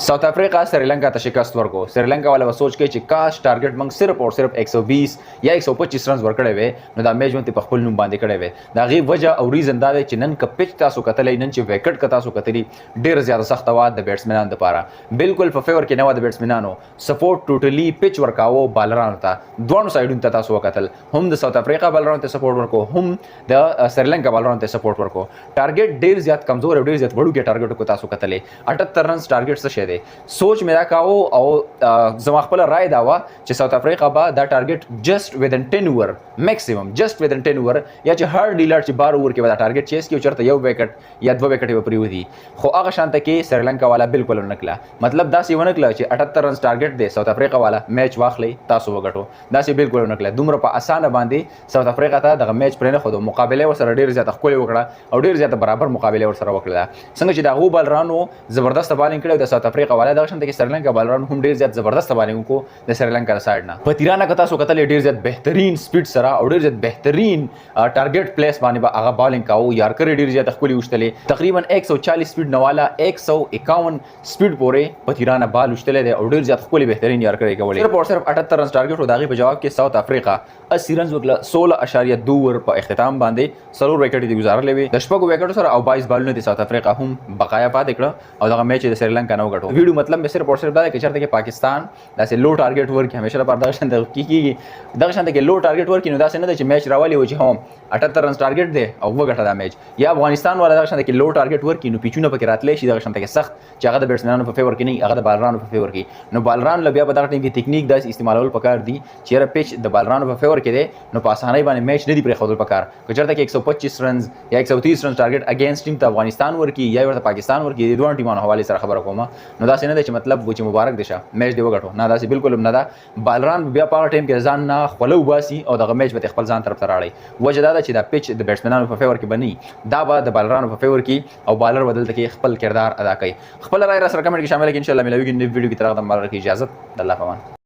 South Africa Sri Lanka ته شکست ورکو. Sri Lanka والا سوچ کوي چې کاش ټارګټ موږ صرف او صرف 120 یا 125 رنز ورکړی وي نو دا میچ مونږ په خپل نوم باندې کړی وي. دا غي وجه او ریزن دا دی چې نن ک پچ تاسو کتلې نن چې وکټ ک تاسو کتلې ډیر زیاته سخت وا د بیټسمنانو لپاره بالکل په فیور کې نه و د بیټسمنانو سپورټ ټوټلی پچ ورکاو بالرانو ته دوه سایډونو ته تاسو وکتل هم د ساوث افریقا بالرانو ته سپورټ ورکو هم د श्रीलंका بالرانو ته سپورټ ورکو. ټارګټ ډیر زیات کمزور او ډیر زیات وړو کې ټارګټ کو تاسو کتلې 78 رنز ټارګټ څه شه دی. سوچ مې دا کاو او زما خپل رائے دا و چې ساوث افریقا با دا ټارګټ جست ودن 10 اوور میکسیمم جست ودن 10 اوور یا چې هر ډیلر چې 12 اوور کې دا ټارګټ چیس کې چرته یو وکټ یا دوه وکټ په پریو دي خو هغه شانته کې श्रीलंका والا بالکل نه کلا مطلب دا سی ونه کلا چې 78 رنز ټارګټ دی ساوث افریقا والا میچ واخلي تاسو وګټو دا سی بالکل نه کلا دومره په اسانه باندې ساوث افریقا ته دغه میچ پرې نه خو مقابله ورسره ډیر زیات خپل وکړه او ډیر زیات برابر مقابله ورسره وکړه څنګه چې دا غو بالرانو زبردست بالینګ کړو د ساوث افریقا والا دغه شانته کې श्रीलंका بالرانو هم ډیر زیات زبردست بالینګ کو د श्रीलंका سایډ نه په تیرانه کتا سو کتل ډیر زیات بهترین سپیډ سره او ډیر زیات بهترین ټارګټ پلیس باندې به هغه بالینګ کاو یار کړی ډیر زیات خپل وشتلې تقریبا 140 سپیډ نواله 151 سپیډ پورې په تیرانه بال وشتلې دی او ډیر زیات خپل بهترین یار کړی کولې صرف او صرف 78 رنز ټارګټ و داغي په جواب کې ساوث افریقا 80 رنز وکړه 16.2 ور په اختتام باندې سلور وکټ دی گزارلې وي د شپږو وکټو سره او 22 بالونه د ساوث افریقا هم بقایا پاتې کړه او دغه میچ د श्रीलंका نه وګټو. ویډیو مطلب مې صرف او صرف دا دی چې چرته کې پاکستان داسې لو ټارګټ ورکړي همیشه لپاره دغه شان کیږي دغه شان کې لو ټارګټ ورکړي نو داسې نه دی چې میچ راولي و چې هم 78 رنز ټارګټ دی او وګټه دا میچ یا افغانستان والا دغه شان کې لو ټارګټ ورکړي نو پیچونه پکې راتلې شي دغه شان کې سخت چې هغه د بیټسمنانو په فیور کې نه هغه د بالرانو په فیور کې نو بالران لبیا په دغه ټیم کې ټیکنیک داس استعمالول پکار دي چې را پیچ د بالرانو په فیور کې دی نو په اسانۍ باندې میچ نه دی پرې خودل پکار که چرته کې 125 رنز یا 130 رنز ټارګټ اگینست ټیم ته افغانستان ورکی یا ورته پاکستان ورکی د دوه ټیمونو حواله سره خبره کوم نو دا څنګه دی چې مطلب و چې مبارک دي شه میچ دی وګټو نه دا بالکل نه دا بالران بیا په ټیم کې ځان نه خلو باسي او دغه میچ به خپل ځان طرف ته راړي وجه دا چې دا پیچ د بیټسمنانو په فیور کې بني دا به د بالرانو په فیور کې او بالر بدلته کې خپل کردار ادا کوي. خپل رائے را سره کمنټ کې شامل کړئ ان شاء الله ملوي کې نو ویډیو کې تر هغه د مال کې اجازه الله پامان.